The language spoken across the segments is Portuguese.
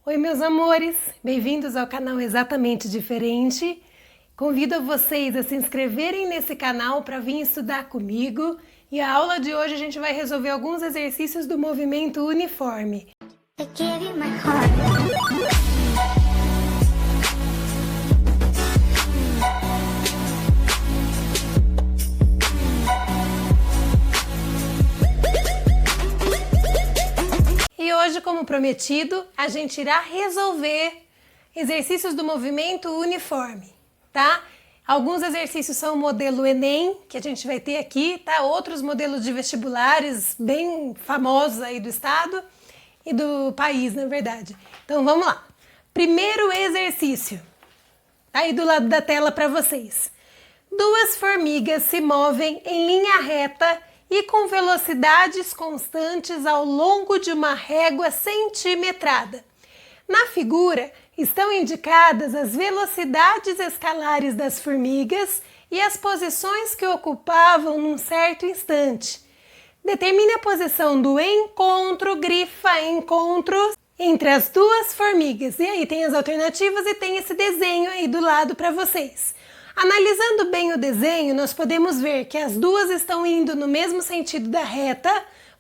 Oi, meus amores, bem-vindos ao canal Exatamente Diferente. Convido vocês a se inscreverem nesse canal para vir estudar comigo. E a aula de hoje a gente vai resolver alguns exercícios do movimento uniforme. E hoje, como prometido, a gente irá resolver exercícios do movimento uniforme, tá? Alguns exercícios são o modelo Enem, que a gente vai ter aqui, tá? Outros modelos de vestibulares bem famosos aí do estado e do país, na verdade. Então vamos lá. Primeiro exercício, tá aí do lado da tela para vocês. Duas formigas se movem em linha reta e com velocidades constantes ao longo de uma régua centimetrada. Na figura estão indicadas as velocidades escalares das formigas e as posições que ocupavam num certo instante. Determine a posição do encontro, grifa encontro, entre as duas formigas. E aí tem as alternativas e tem esse desenho aí do lado para vocês. Analisando bem o desenho, nós podemos ver que as duas estão indo no mesmo sentido da reta,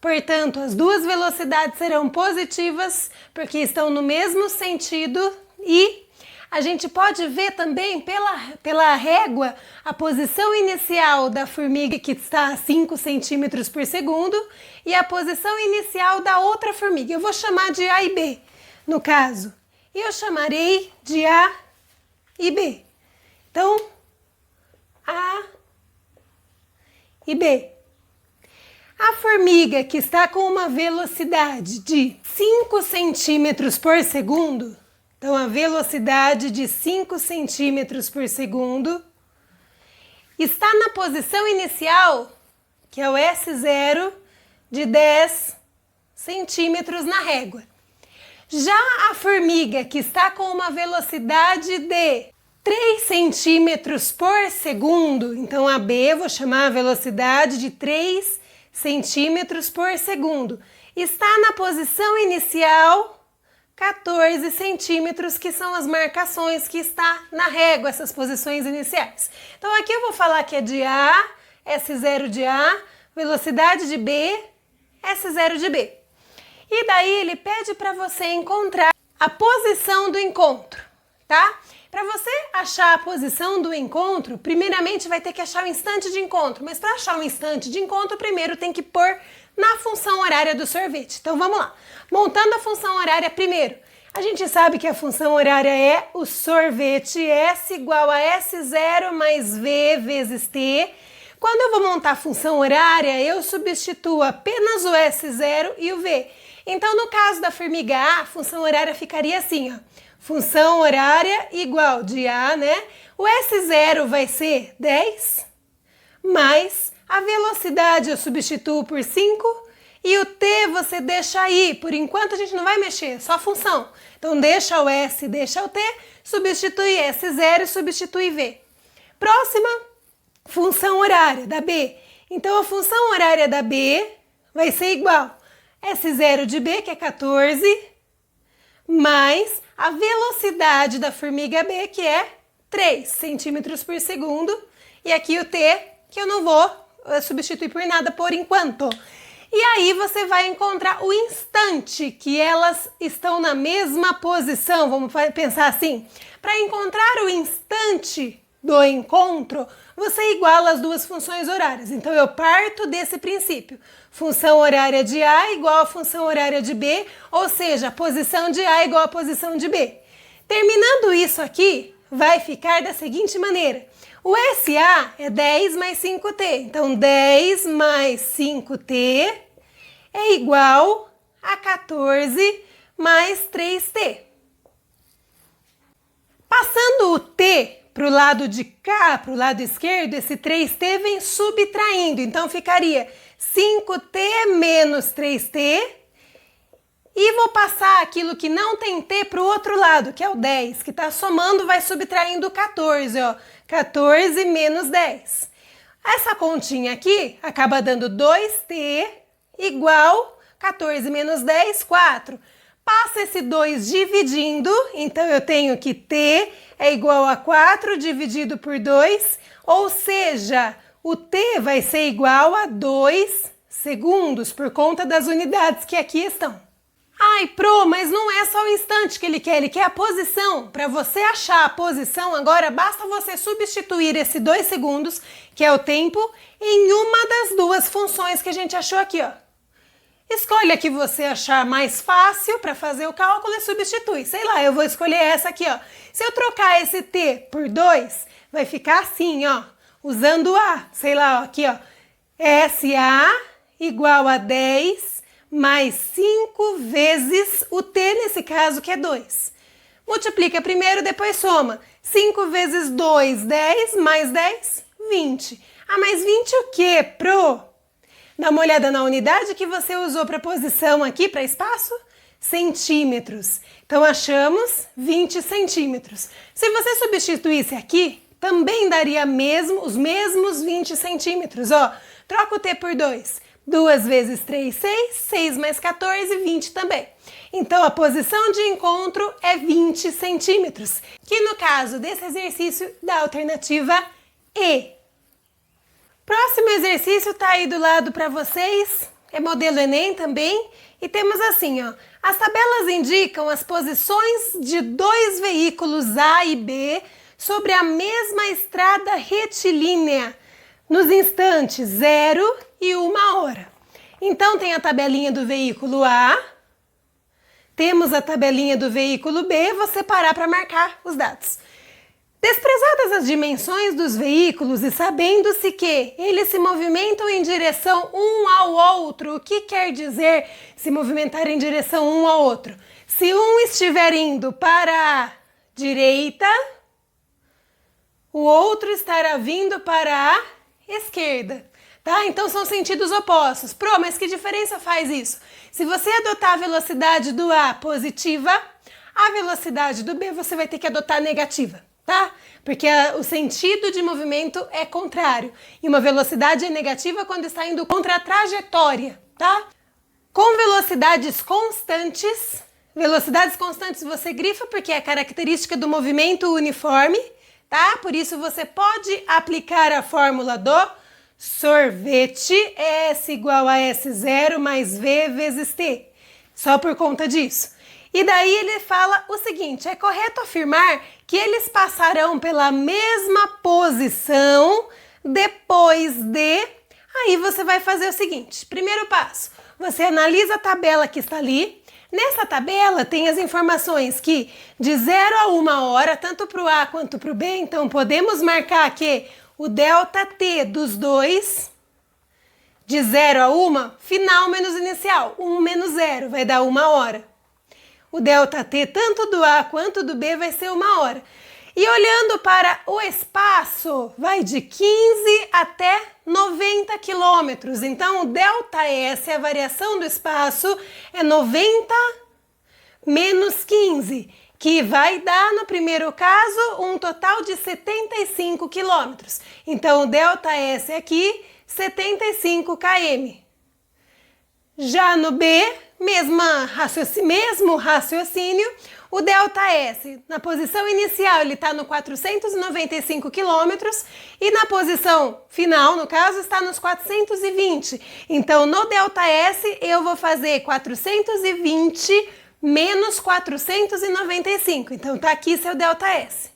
portanto, as duas velocidades serão positivas, porque estão no mesmo sentido, e a gente pode ver também pela régua a posição inicial da formiga, que está a 5 centímetros por segundo, e a posição inicial da outra formiga. Eu vou chamar de A e B, no caso. E eu chamarei de A e B. Então, A e B. A formiga que está com uma velocidade de 5 centímetros por segundo, então a velocidade de 5 centímetros por segundo, está na posição inicial, que é o S0, de 10 centímetros na régua. Já a formiga que está com uma velocidade de 3 centímetros por segundo, então a B eu vou chamar a velocidade de 3 centímetros por segundo, está na posição inicial 14 centímetros, que são as marcações que está na régua, essas posições iniciais. Então aqui eu vou falar que é de A, S0 de A, velocidade de B, S0 de B. E daí ele pede para você encontrar a posição do encontro, tá? Para você achar a posição do encontro, primeiramente vai ter que achar o instante de encontro, mas para achar o instante de encontro, primeiro tem que pôr na função horária do sorvete. Então vamos lá, montando a função horária primeiro. A gente sabe que a função horária é o sorvete, S igual a S0 mais V vezes T. Quando eu vou montar a função horária, eu substituo apenas o S0 e o V. Então no caso da formiga A, a função horária ficaria assim, ó. Função horária igual de A, né? O S0 vai ser 10, mais a velocidade eu substituo por 5 e o T você deixa aí. Por enquanto a gente não vai mexer, só a função. Então deixa o S, deixa o T, substitui S0 e substitui V. Próxima, função horária da B. Então a função horária da B vai ser igual S0 de B, que é 14, mais a velocidade da formiga B, que é 3 centímetros por segundo, e aqui o T, que eu não vou substituir por nada por enquanto. E aí você vai encontrar o instante que elas estão na mesma posição, vamos pensar assim. Para encontrar o instante do encontro, você iguala as duas funções horárias. Então eu parto desse princípio. Função horária de A igual a função horária de B, ou seja, a posição de A igual a posição de B. Terminando isso aqui, vai ficar da seguinte maneira. O SA é 10 mais 5T. Então 10 mais 5T é igual a 14 mais 3T. Passando o T para o lado de cá, para o lado esquerdo, esse 3T vem subtraindo. Então ficaria 5T menos 3T. E vou passar aquilo que não tem T para o outro lado, que é o 10, que está somando, vai subtraindo 14, ó. 14 menos 10. Essa continha aqui acaba dando 2T igual 14 menos 10, 4. passa esse 2 dividindo, então eu tenho que T é igual a 4 dividido por 2, ou seja, o T vai ser igual a 2 segundos, por conta das unidades que aqui estão. Ai, Pro, mas não é só o instante que ele quer a posição. Para você achar a posição, agora basta você substituir esse 2 segundos, que é o tempo, em uma das duas funções que a gente achou aqui, ó. Escolhe a que você achar mais fácil para fazer o cálculo e substitui. Sei lá, eu vou escolher essa aqui, ó. Se eu trocar esse T por 2, vai ficar assim, ó. Usando A, sei lá, ó, aqui, ó. SA igual a 10 mais 5 vezes o T, nesse caso, que é 2. Multiplica primeiro, depois soma. 5 vezes 2, 10, mais 10, 20. Ah, mas 20 o quê, Pro? Dá uma olhada na unidade que você usou para posição aqui, para espaço, centímetros. Então, achamos 20 centímetros. Se você substituísse aqui, também daria os mesmos 20 centímetros. Ó, troca o T por 2. 2 vezes 3, 6. 6 mais 14, 20 também. Então, a posição de encontro é 20 centímetros, que no caso desse exercício da alternativa E. Próximo exercício está aí do lado para vocês, é modelo Enem também, e temos assim, ó, as tabelas indicam as posições de 2 veículos A e B sobre a mesma estrada retilínea, nos instantes 0 e 1 hora. Então tem a tabelinha do veículo A, temos a tabelinha do veículo B, vou separar para marcar os dados. Desprezadas as dimensões dos veículos e sabendo-se que eles se movimentam em direção um ao outro, o que quer dizer se movimentar em direção um ao outro? Se um estiver indo para a direita, o outro estará vindo para a esquerda, tá? Então são sentidos opostos. Pro, mas que diferença faz isso? Se você adotar a velocidade do A positiva, a velocidade do B você vai ter que adotar negativa. Tá? Porque o sentido de movimento é contrário. E uma velocidade é negativa quando está indo contra a trajetória, tá? Com velocidades constantes você grifa porque é característica do movimento uniforme, tá? Por isso você pode aplicar a fórmula do sorvete, S igual a S0 mais V vezes T. Só por conta disso. E daí ele fala o seguinte, é correto afirmar que eles passarão pela mesma posição depois de... Aí você vai fazer o seguinte, primeiro passo, você analisa a tabela que está ali. Nessa tabela tem as informações que de 0 a 1 hora, tanto para o A quanto para o B, então podemos marcar que o ΔT dos dois, de 0 a 1, final menos inicial, 1 menos 0, vai dar 1 hora. O ΔT, tanto do A quanto do B, vai ser 1 hora. E olhando para o espaço, vai de 15 até 90 quilômetros. Então, o ΔS, a variação do espaço, é 90 menos 15, que vai dar, no primeiro caso, um total de 75 quilômetros. Então, o ΔS aqui, 75 km. Já no B, mesmo raciocínio, o ΔS, na posição inicial, ele está no 495 quilômetros e na posição final, no caso, está nos 420. Então, no ΔS, eu vou fazer 420 menos 495. Então, tá aqui seu ΔS.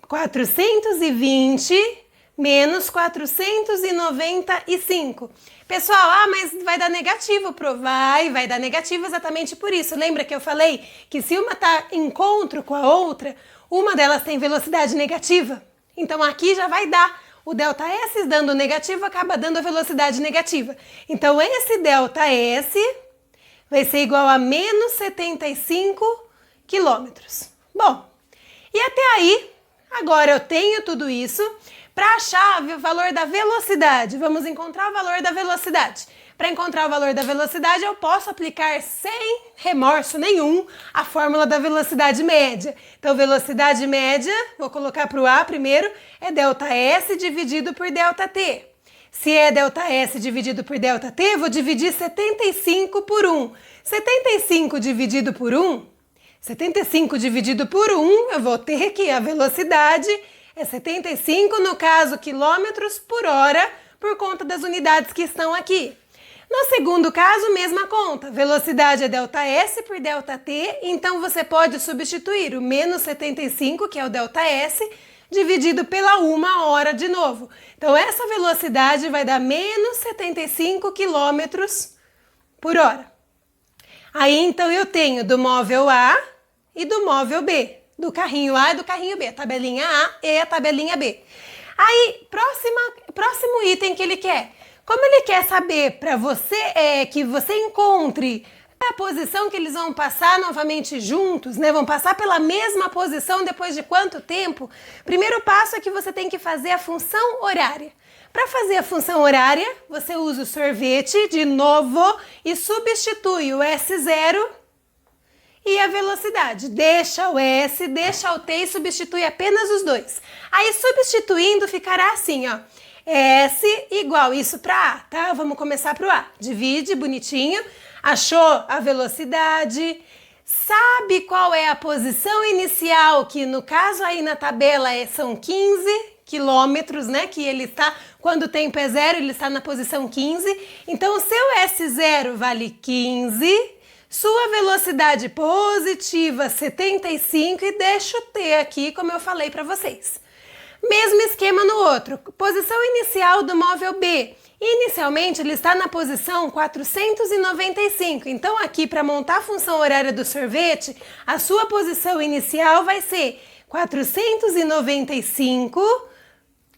420 menos 495. Pessoal, mas vai dar negativo, Pro. Vai dar negativo exatamente por isso. Lembra que eu falei que se uma está em encontro com a outra, uma delas tem velocidade negativa? Então aqui já vai dar. O ΔS dando negativo acaba dando a velocidade negativa. Então esse ΔS vai ser igual a menos 75 quilômetros. Bom, e até aí, agora eu tenho tudo isso. Para achar o valor da velocidade, vamos encontrar o valor da velocidade. Para encontrar o valor da velocidade, eu posso aplicar sem remorso nenhum a fórmula da velocidade média. Então, velocidade média, vou colocar para o A primeiro, é ΔS dividido por ΔT. Se é ΔS dividido por ΔT, vou dividir 75 por 1. 75 dividido por 1, 75 dividido por 1, eu vou ter que a velocidade é 75, no caso, quilômetros por hora, por conta das unidades que estão aqui. No segundo caso, mesma conta. Velocidade é ΔS por ΔT, então você pode substituir o menos 75, que é o ΔS, dividido pela 1 hora de novo. Então, essa velocidade vai dar menos 75 quilômetros por hora. Aí, então, eu tenho do móvel A e do móvel B. Do carrinho A e do carrinho B. A tabelinha A e a tabelinha B. Aí, próximo item que ele quer. Como ele quer saber para você que você encontre a posição que eles vão passar novamente juntos, né? Vão passar pela mesma posição depois de quanto tempo? Primeiro passo é que você tem que fazer a função horária. Para fazer a função horária, você usa o sorvete de novo e substitui o S0 e a velocidade. Deixa o S, deixa o T e substitui apenas os dois. Aí, substituindo, ficará assim, ó. S igual isso para A, tá? Vamos começar para o A. Divide, bonitinho. Achou a velocidade. Sabe qual é a posição inicial, que no caso aí na tabela são 15 quilômetros, né? Que ele está, quando o tempo é 0, ele está na posição 15. Então, o seu S0 vale 15. Sua velocidade positiva, 75. E deixa o T aqui, como eu falei para vocês. Mesmo esquema no outro. Posição inicial do móvel B. Inicialmente, ele está na posição 495. Então, aqui, para montar a função horária do sorvete, a sua posição inicial vai ser 495.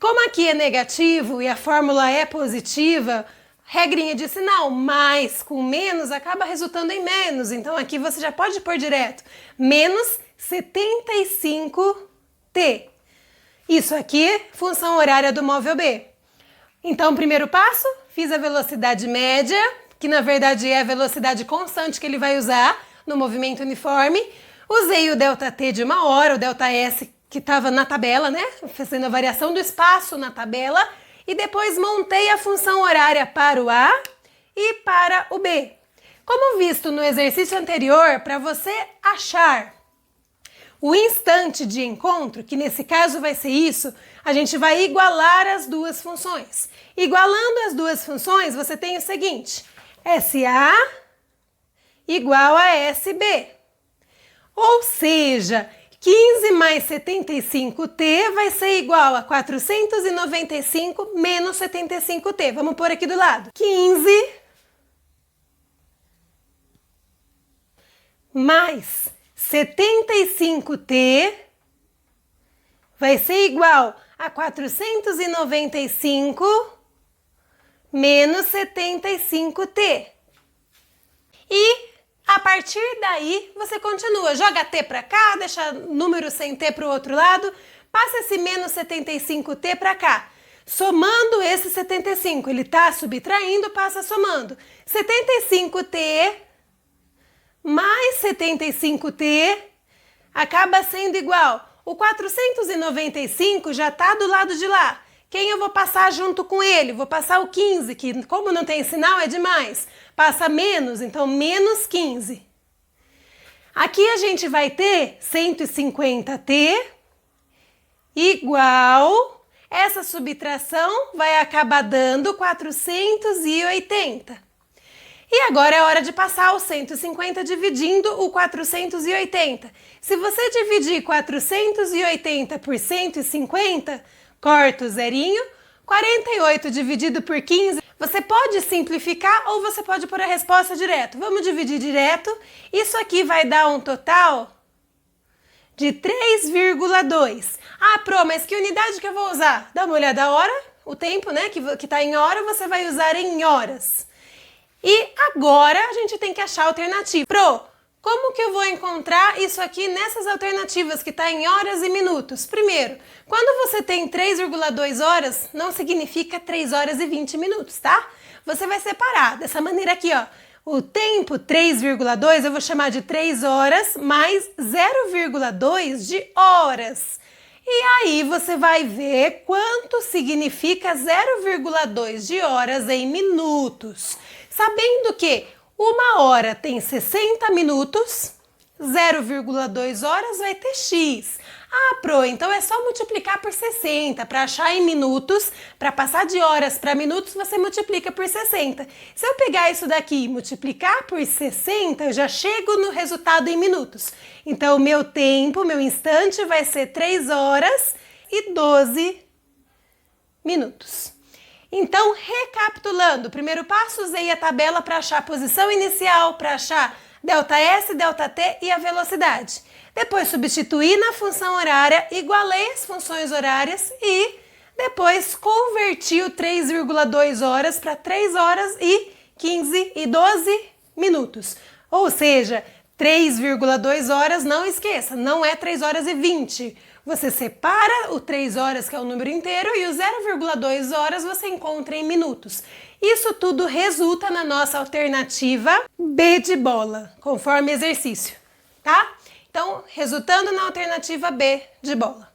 Como aqui é negativo e a fórmula é positiva, regrinha de sinal, mais com menos acaba resultando em menos. Então, aqui você já pode pôr direto. Menos 75t. Isso aqui, função horária do móvel B. Então, primeiro passo, fiz a velocidade média, que na verdade é a velocidade constante que ele vai usar no movimento uniforme. Usei o ΔT de 1 hora, o ΔS que estava na tabela, né? Fazendo a variação do espaço na tabela. E depois montei a função horária para o A e para o B. Como visto no exercício anterior, para você achar o instante de encontro, que nesse caso vai ser isso, a gente vai igualar as duas funções. Igualando as duas funções, você tem o seguinte: SA igual a SB. Ou seja, 15 mais 75t vai ser igual a 495 menos 75t. Vamos pôr aqui do lado. 15 mais 75t vai ser igual a 495 menos 75t. E a partir daí você continua, joga t para cá, deixa número sem t para o outro lado, passa esse menos 75t para cá. Somando esse 75, ele está subtraindo, passa somando. 75t mais 75t acaba sendo igual. O 495 já está do lado de lá. Quem eu vou passar junto com ele? Vou passar o 15, que como não tem sinal é demais. Passa menos, então menos 15. Aqui a gente vai ter 150t igual, essa subtração vai acabar dando 480. E agora é hora de passar o 150 dividindo o 480. Se você dividir 480 por 150, corta o zerinho, 48 dividido por 15, você pode simplificar ou você pode pôr a resposta direto. Vamos dividir direto. Isso aqui vai dar um total de 3,2. Ah, Pro, mas que unidade que eu vou usar? Dá uma olhada a hora, o tempo, né, que está em hora, você vai usar em horas. E agora a gente tem que achar a alternativa. Pro, como que eu vou encontrar isso aqui nessas alternativas que está em horas e minutos? Primeiro, quando você tem 3,2 horas, não significa 3 horas e 20 minutos, tá? Você vai separar dessa maneira aqui, ó. O tempo 3,2 eu vou chamar de 3 horas mais 0,2 de horas. E aí você vai ver quanto significa 0,2 de horas em minutos. Sabendo que 1 hora tem 60 minutos, 0,2 horas vai ter x. Ah, Pro, então é só multiplicar por 60. Para achar em minutos, para passar de horas para minutos, você multiplica por 60. Se eu pegar isso daqui e multiplicar por 60, eu já chego no resultado em minutos. Então, o meu tempo, meu instante, vai ser 3 horas e 12 minutos. Então, recapitulando, primeiro passo, usei a tabela para achar a posição inicial, para achar ΔS, ΔT e a velocidade. Depois substituí na função horária, igualei as funções horárias e depois converti o 3,2 horas para 3 horas e 15 e 12 minutos. Ou seja, 3,2 horas, não esqueça, não é 3 horas e 20. Você separa o 3 horas, que é o número inteiro, e o 0,2 horas você encontra em minutos. Isso tudo resulta na nossa alternativa B de bola, conforme exercício, tá? Então, resultando na alternativa B de bola.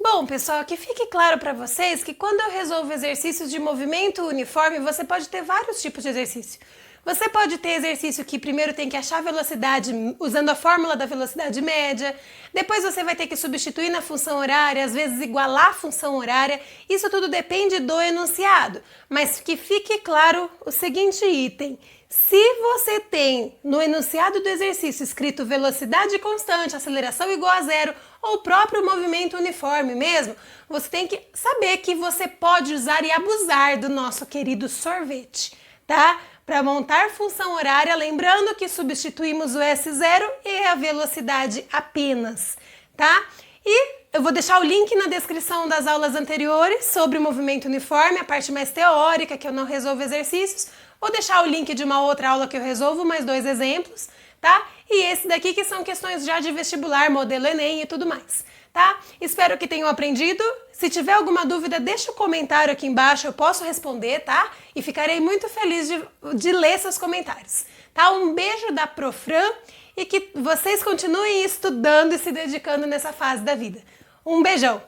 Bom, pessoal, que fique claro para vocês que quando eu resolvo exercícios de movimento uniforme, você pode ter vários tipos de exercício. Você pode ter exercício que primeiro tem que achar a velocidade usando a fórmula da velocidade média, depois você vai ter que substituir na função horária, às vezes igualar a função horária, isso tudo depende do enunciado. Mas que fique claro o seguinte item: se você tem no enunciado do exercício escrito velocidade constante, aceleração igual a zero, ou o próprio movimento uniforme mesmo, você tem que saber que você pode usar e abusar do nosso querido sorvete, tá? Para montar função horária, lembrando que substituímos o S0 e a velocidade apenas, tá? E eu vou deixar o link na descrição das aulas anteriores sobre o movimento uniforme, a parte mais teórica, que eu não resolvo exercícios. Vou deixar o link de uma outra aula que eu resolvo, mais 2 exemplos, tá? E esse daqui que são questões já de vestibular, modelo Enem e tudo mais, tá? Espero que tenham aprendido. Se tiver alguma dúvida, deixa o comentário aqui embaixo, eu posso responder, tá? E ficarei muito feliz de ler seus comentários, tá? Um beijo da Profran e que vocês continuem estudando e se dedicando nessa fase da vida. Um beijão.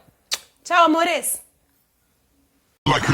Tchau, amores! Like